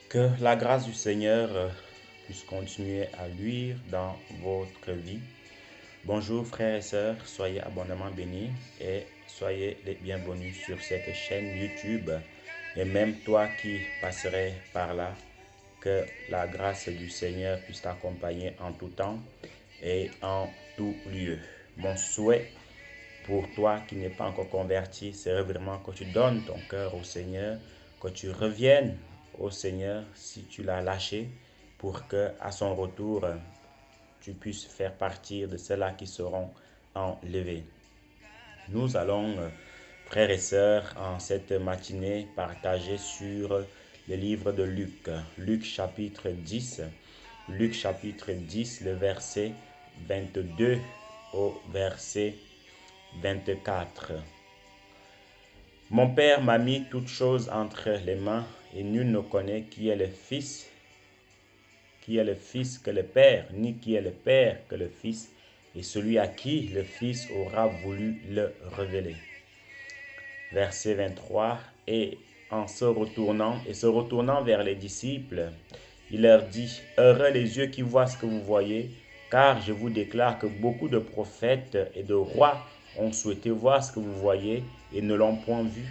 Que la grâce du Seigneur puisse continuer à luire dans votre vie. Bonjour frères et sœurs, soyez abondamment bénis et soyez les bienvenus sur cette chaîne YouTube. Et même toi qui passerais par là, que la grâce du Seigneur puisse t'accompagner en tout temps et en tout lieu. Mon souhait pour toi qui n'es pas encore converti, c'est vraiment que tu donnes ton cœur au Seigneur, que tu reviennes au Seigneur si tu l'as lâché, pour que à son retour, tu puisses faire partie de ceux-là qui seront enlevés. Nous allons, frères et sœurs, en cette matinée, partager sur le livre de Luc. Luc chapitre 10. Luc chapitre 10, le verset 22 au verset 24. Mon Père m'a mis toutes choses entre les mains, et nul ne connaît qui est le Fils, que le Père, ni qui est le Père que le Fils, et celui à qui le Fils aura voulu le révéler. Verset 23, et se retournant vers les disciples, il leur dit, heureux les yeux qui voient ce que vous voyez, car je vous déclare que beaucoup de prophètes et de rois ont souhaité voir ce que vous voyez et ne l'ont point vu,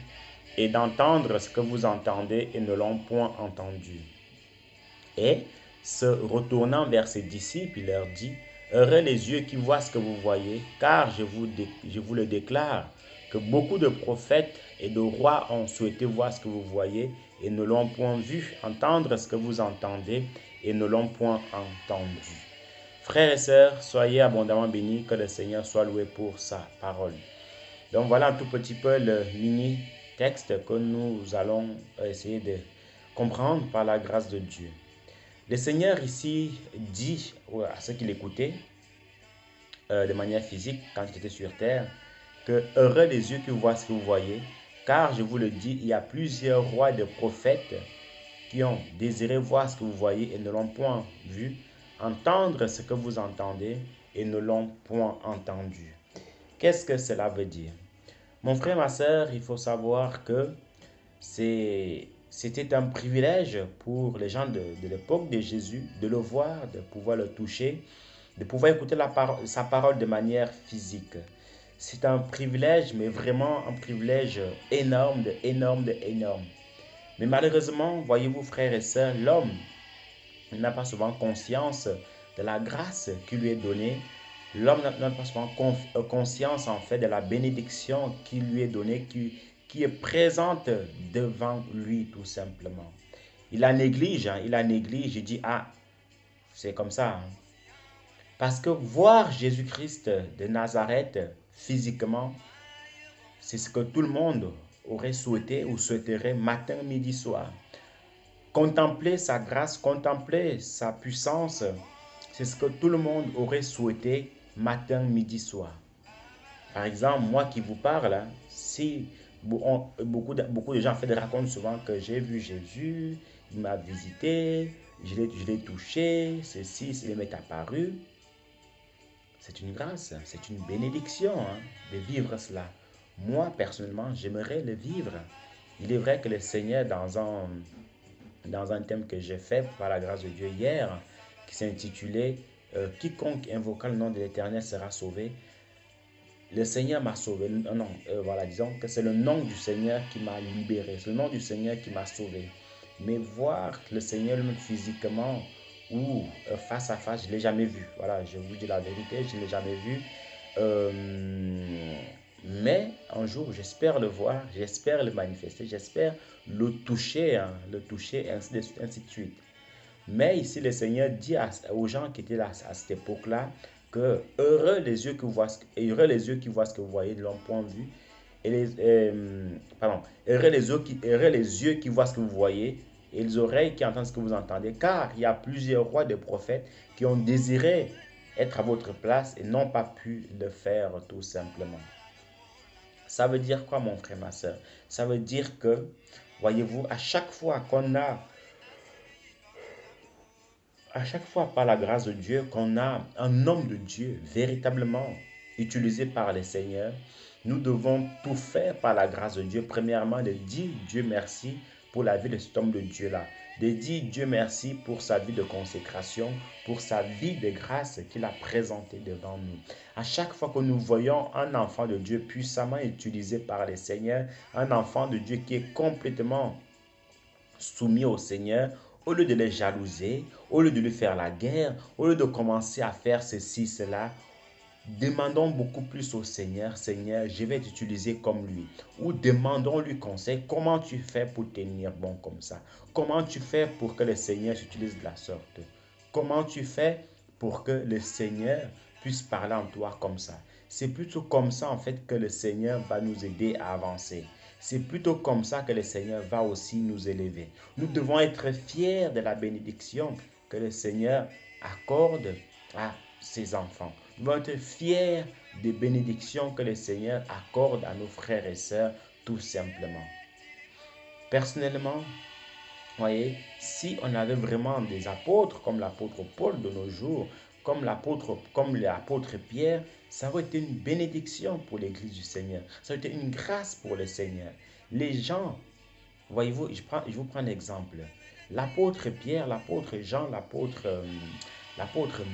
et d'entendre ce que vous entendez et ne l'ont point entendu. Et se retournant vers ses disciples, il leur dit, heureux les yeux qui voient ce que vous voyez, car je vous le déclare, que beaucoup de prophètes et de rois ont souhaité voir ce que vous voyez et ne l'ont point vu, entendre ce que vous entendez et ne l'ont point entendu. Frères et sœurs, soyez abondamment bénis, que le Seigneur soit loué pour sa parole. Donc voilà un tout petit peu le mini texte que nous allons essayer de comprendre par la grâce de Dieu. Le Seigneur ici dit à ceux qui l'écoutaient de manière physique quand il était sur terre, que heureux les yeux qui voient ce que vous voyez, car je vous le dis, il y a plusieurs rois et prophètes qui ont désiré voir ce que vous voyez et ne l'ont point vu, entendre ce que vous entendez et ne l'ont point entendu. Qu'est-ce que cela veut dire? Mon frère, ma soeur, il faut savoir que c'était un privilège pour les gens de l'époque de Jésus de le voir, de pouvoir le toucher, de pouvoir écouter sa parole de manière physique. C'est un privilège, mais vraiment un privilège énorme, énorme. Mais malheureusement, voyez-vous, frères et sœurs, l'homme n'a pas souvent conscience de la grâce qui lui est donnée. L'homme n'a pas souvent conscience en fait de la bénédiction qui lui est donnée, qui est présente devant lui tout simplement. Il la néglige, il dit, ah, c'est comme ça. Parce que voir Jésus-Christ de Nazareth physiquement, c'est ce que tout le monde aurait souhaité ou souhaiterait matin, midi, soir. Contempler sa grâce, contempler sa puissance, c'est ce que tout le monde aurait souhaité matin, midi, soir. Par exemple, moi qui vous parle, si beaucoup de gens racontent souvent que j'ai vu Jésus, il m'a visité, je l'ai touché, ceci, il m'est apparu. C'est une grâce, c'est une bénédiction de vivre cela. Moi, personnellement, j'aimerais le vivre. Il est vrai que le Seigneur, dans un thème que j'ai fait par la grâce de Dieu hier, qui s'intitulait Quiconque invoquera le nom de l'Éternel sera sauvé. Le Seigneur m'a sauvé. Non, voilà, disons que c'est le nom du Seigneur qui m'a libéré. C'est le nom du Seigneur qui m'a sauvé. Mais voir le Seigneur lui-même physiquement ou face à face, je ne l'ai jamais vu. Voilà, je vous dis la vérité, je ne l'ai jamais vu. Mais un jour, j'espère le voir, j'espère le manifester, j'espère le toucher, ainsi de suite. Mais ici, le Seigneur dit aux gens qui étaient là à cette époque-là que heureux les yeux qui voient ce que vous voyez de leur point de vue, et heureux les yeux qui voient ce que vous voyez, et les oreilles qui entendent ce que vous entendez, car il y a plusieurs rois de prophètes qui ont désiré être à votre place et n'ont pas pu le faire tout simplement. Ça veut dire quoi, mon frère, ma soeur? Ça veut dire que, voyez-vous, à chaque fois par la grâce de Dieu, qu'on a un homme de Dieu véritablement utilisé par le Seigneur, nous devons tout faire par la grâce de Dieu. Premièrement, de dire Dieu merci pour la vie de cet homme de Dieu-là. De dire Dieu merci pour sa vie de consécration, pour sa vie de grâce qu'il a présentée devant nous. À chaque fois que nous voyons un enfant de Dieu puissamment utilisé par le Seigneur, un enfant de Dieu qui est complètement soumis au Seigneur, au lieu de les jalouser, au lieu de lui faire la guerre, au lieu de commencer à faire ceci, cela, demandons beaucoup plus au Seigneur, Seigneur, je vais t'utiliser comme lui. Ou demandons-lui conseil, comment tu fais pour tenir bon comme ça? Comment tu fais pour que le Seigneur s'utilise de la sorte? Comment tu fais pour que le Seigneur puisse parler en toi comme ça? C'est plutôt comme ça en fait que le Seigneur va nous aider à avancer. C'est plutôt comme ça que le Seigneur va aussi nous élever. Nous devons être fiers de la bénédiction que le Seigneur accorde à ses enfants. Nous devons être fiers des bénédictions que le Seigneur accorde à nos frères et sœurs, tout simplement. Personnellement, voyez, si on avait vraiment des apôtres comme l'apôtre Paul de nos jours, comme l'apôtre Pierre, ça aurait été une bénédiction pour l'Église du Seigneur. Ça aurait été une grâce pour le Seigneur. Les gens, voyez-vous, je vous prends un exemple. L'apôtre Pierre, l'apôtre Jean, l'apôtre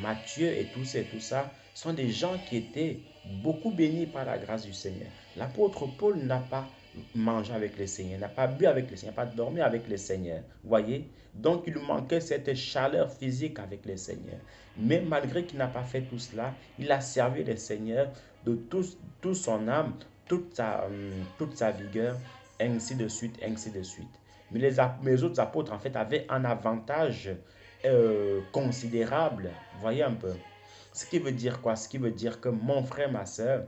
Matthieu et tout ça sont des gens qui étaient beaucoup bénis par la grâce du Seigneur. L'apôtre Paul n'a pas mangé avec le Seigneur, n'a pas bu avec le Seigneur, n'a pas dormi avec le Seigneur. Voyez? Donc il lui manquait cette chaleur physique avec le Seigneur. Mais malgré qu'il n'a pas fait tout cela, il a servi le Seigneur de tout son âme, toute sa vigueur, ainsi de suite, ainsi de suite. Mais les autres apôtres, en fait, avaient un avantage considérable. Voyez un peu. Ce qui veut dire quoi? Ce qui veut dire que mon frère, ma soeur,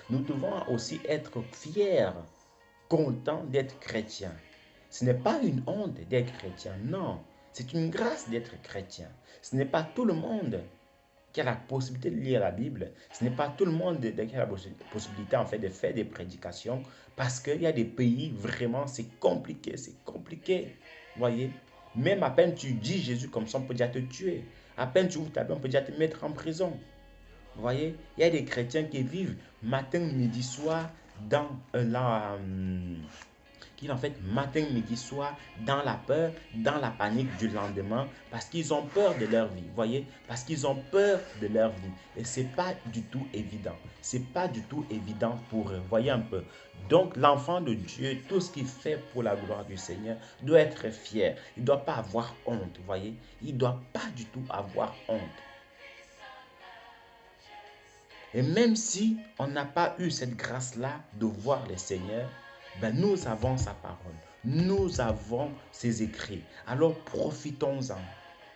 nous devons aussi être fiers, contents d'être chrétiens. Ce n'est pas une honte d'être chrétien, non. C'est une grâce d'être chrétien. Ce n'est pas tout le monde qui a la possibilité de lire la Bible. Ce n'est pas tout le monde qui a la possibilité en fait de faire des prédications parce qu'il y a des pays vraiment c'est compliqué, c'est compliqué. Voyez, même à peine tu dis Jésus comme ça, on peut déjà te tuer. À peine tu ouvres ta Bible, on peut déjà te mettre en prison. Vous voyez, il y a des chrétiens qui vivent matin, midi, soir dans qui en fait matin, midi, soir dans la peur, dans la panique du lendemain parce qu'ils ont peur de leur vie. Voyez, parce qu'ils ont peur de leur vie et c'est pas du tout évident. C'est pas du tout évident pour eux. Voyez un peu. Donc l'enfant de Dieu, tout ce qu'il fait pour la gloire du Seigneur, doit être fier. Il ne doit pas avoir honte. Voyez, il ne doit pas du tout avoir honte. Et même si on n'a pas eu cette grâce-là de voir le Seigneur, ben nous avons sa parole. Nous avons ses écrits. Alors profitons-en.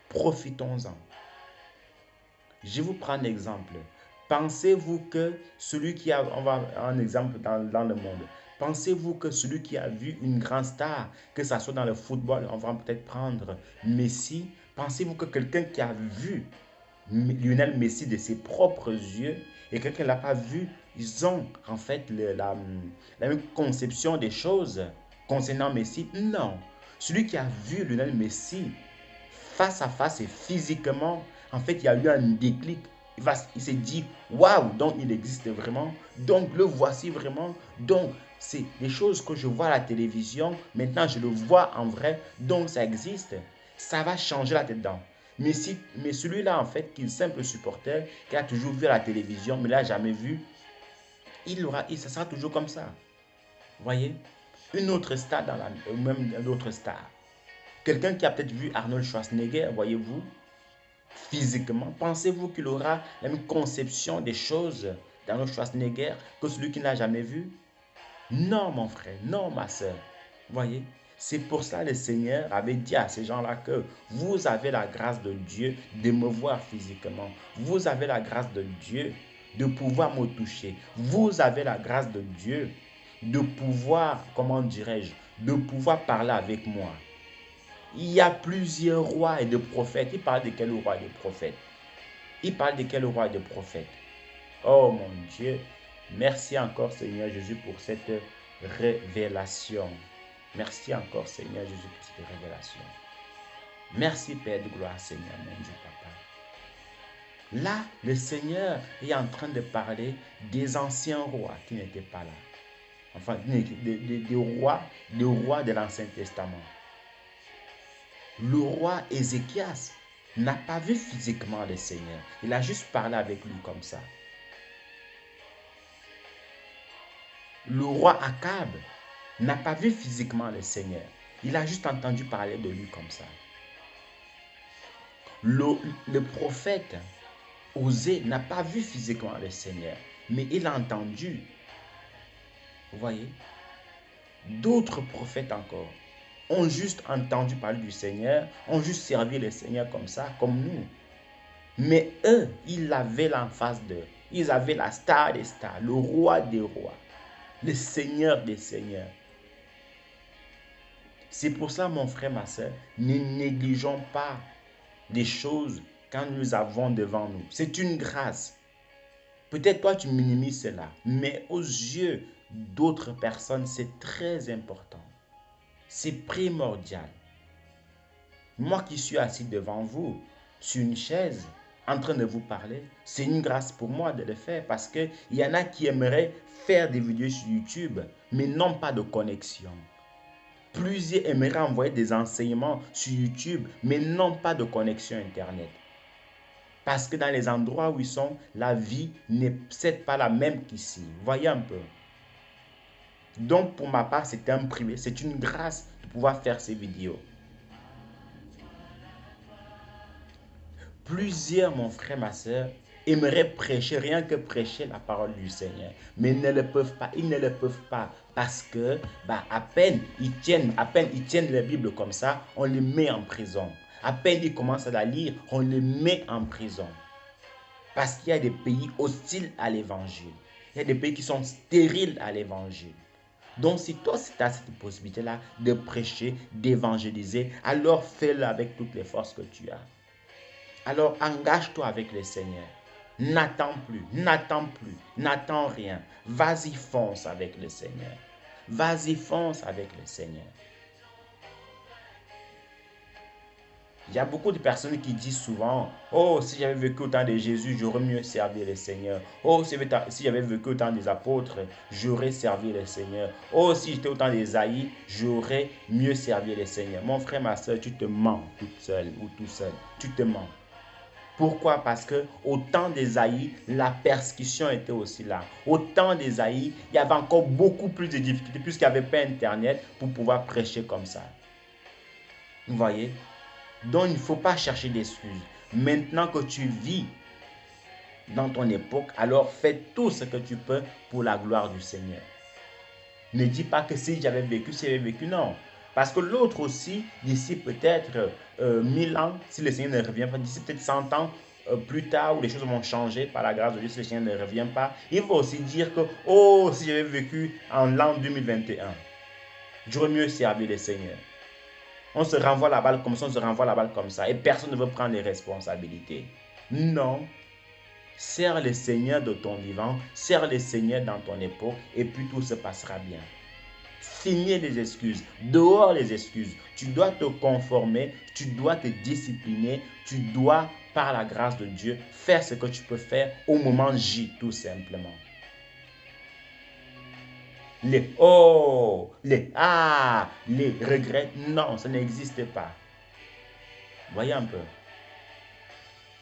Profitons-en. Je vous prends un exemple. Pensez-vous que celui qui a, on va un exemple dans le monde. Pensez-vous que celui qui a vu une grande star, que ce soit dans le football, on va peut-être prendre Messi, pensez-vous que quelqu'un qui a vu Lionel Messi de ses propres yeux et quelqu'un ne l'a pas vu, ils ont en fait la même conception des choses concernant Messi? Non. Celui qui a vu Lionel Messi face à face et physiquement, en fait, il y a eu un déclic. Il s'est dit, waouh, donc il existe vraiment. Donc le voici vraiment. Donc c'est des choses que je vois à la télévision. Maintenant, je le vois en vrai. Donc ça existe. Ça va changer là-dedans. Mais celui-là, en fait, qui est simple supporter, qui a toujours vu à la télévision, mais l'a jamais vu, ça sera toujours comme ça. Voyez? Une autre star même une autre star. Quelqu'un qui a peut-être vu Arnold Schwarzenegger, voyez-vous, physiquement, pensez-vous qu'il aura la même conception des choses d'Arnold Schwarzenegger que celui qui n'a jamais vu? Non, mon frère, non, ma soeur. Voyez? C'est pour ça que le Seigneur avait dit à ces gens-là que vous avez la grâce de Dieu de me voir physiquement. Vous avez la grâce de Dieu de pouvoir me toucher. Vous avez la grâce de Dieu de pouvoir, comment dirais-je, de pouvoir parler avec moi. Il y a plusieurs rois et de prophètes. Il parle de quel roi et de prophètes? Il parle de quel roi et de prophètes? Oh mon Dieu, merci encore Seigneur Jésus pour cette révélation. Merci encore Seigneur Jésus pour cette révélation. Merci Père de gloire Seigneur, mon Dieu Papa. Là, le Seigneur est en train de parler des anciens rois qui n'étaient pas là. enfin, des rois de l'Ancien Testament. Le roi Ézéchias n'a pas vu physiquement le Seigneur. Il a juste parlé avec lui comme ça. Le roi Akab n'a pas vu physiquement le Seigneur. Il a juste entendu parler de lui comme ça. Le prophète Osée n'a pas vu physiquement le Seigneur, mais il a entendu. Vous voyez? D'autres prophètes encore ont juste entendu parler du Seigneur, ont juste servi le Seigneur comme ça, comme nous. Mais eux, ils l'avaient là en face d'eux. Ils avaient la star des stars, le roi des rois, le Seigneur des seigneurs. C'est pour ça, mon frère, ma soeur, ne négligeons pas des choses quand nous avons devant nous. C'est une grâce. Peut-être toi, tu minimises cela, mais aux yeux d'autres personnes, c'est très important. C'est primordial. Moi qui suis assis devant vous, sur une chaise, en train de vous parler, c'est une grâce pour moi de le faire parce qu'il y en a qui aimeraient faire des vidéos sur YouTube, mais n'ont pas de connexion. Plusieurs aimeraient envoyer des enseignements sur YouTube, mais n'ont pas de connexion Internet. Parce que dans les endroits où ils sont, la vie n'est peut-être pas la même qu'ici. Voyez un peu. Donc pour ma part, c'est un privé, c'est une grâce de pouvoir faire ces vidéos. Plusieurs, mon frère, ma soeur, aimeraient prêcher, rien que prêcher la parole du Seigneur, mais ne le peuvent pas. Ils ne le peuvent pas parce que à peine ils tiennent la Bible comme ça, on les met en prison. À peine ils commencent à la lire, on les met en prison. Parce qu'il y a des pays hostiles à l'évangile. Il y a des pays qui sont stériles à l'évangile. Donc si toi, tu as cette possibilité-là de prêcher, d'évangéliser, alors fais-le avec toutes les forces que tu as. Alors engage-toi avec le Seigneur. N'attends plus, n'attends rien. Vas-y, fonce avec le Seigneur. Vas-y, fonce avec le Seigneur. Il y a beaucoup de personnes qui disent souvent, oh, si j'avais vécu au temps de Jésus, j'aurais mieux servi le Seigneur. Oh, si j'avais vécu au temps des apôtres, j'aurais servi le Seigneur. Oh, si j'étais au temps d'Ésaïe, j'aurais mieux servi le Seigneur. Mon frère, ma soeur, tu te mens toute seule ou tout seul. Tu te mens. Pourquoi? Parce que au temps d'Ésaïe, la persécution était aussi là. Au temps d'Ésaïe, il y avait encore beaucoup plus de difficultés puisqu'il n'y avait pas Internet pour pouvoir prêcher comme ça. Vous voyez? Donc, il ne faut pas chercher d'excuses. Maintenant que tu vis dans ton époque, alors fais tout ce que tu peux pour la gloire du Seigneur. Ne dis pas que si j'avais vécu, non. Parce que l'autre aussi, d'ici peut-être 1000 ans, si le Seigneur ne revient pas, d'ici peut-être 100 ans plus tard, où les choses vont changer par la grâce de Dieu, si le Seigneur ne revient pas, il va aussi dire que, oh, si j'avais vécu en l'an 2021, j'aurais mieux servi le Seigneur. On se renvoie la balle comme ça, on se renvoie la balle comme ça, et personne ne veut prendre les responsabilités. Non. Sers le Seigneur de ton vivant, sers le Seigneur dans ton époque, et puis tout se passera bien. Signer les excuses, dehors les excuses. Tu dois te conformer, tu dois te discipliner, tu dois, par la grâce de Dieu, faire ce que tu peux faire au moment J, tout simplement. Les oh, les ah, les regrets, non, ça n'existe pas. Voyez un peu.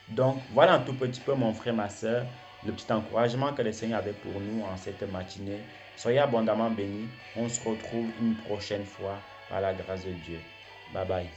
Donc, voilà un tout petit peu, mon frère, ma soeur, le petit encouragement que le Seigneur avait pour nous en cette matinée. Soyez abondamment bénis. On se retrouve une prochaine fois par la grâce de Dieu. Bye bye.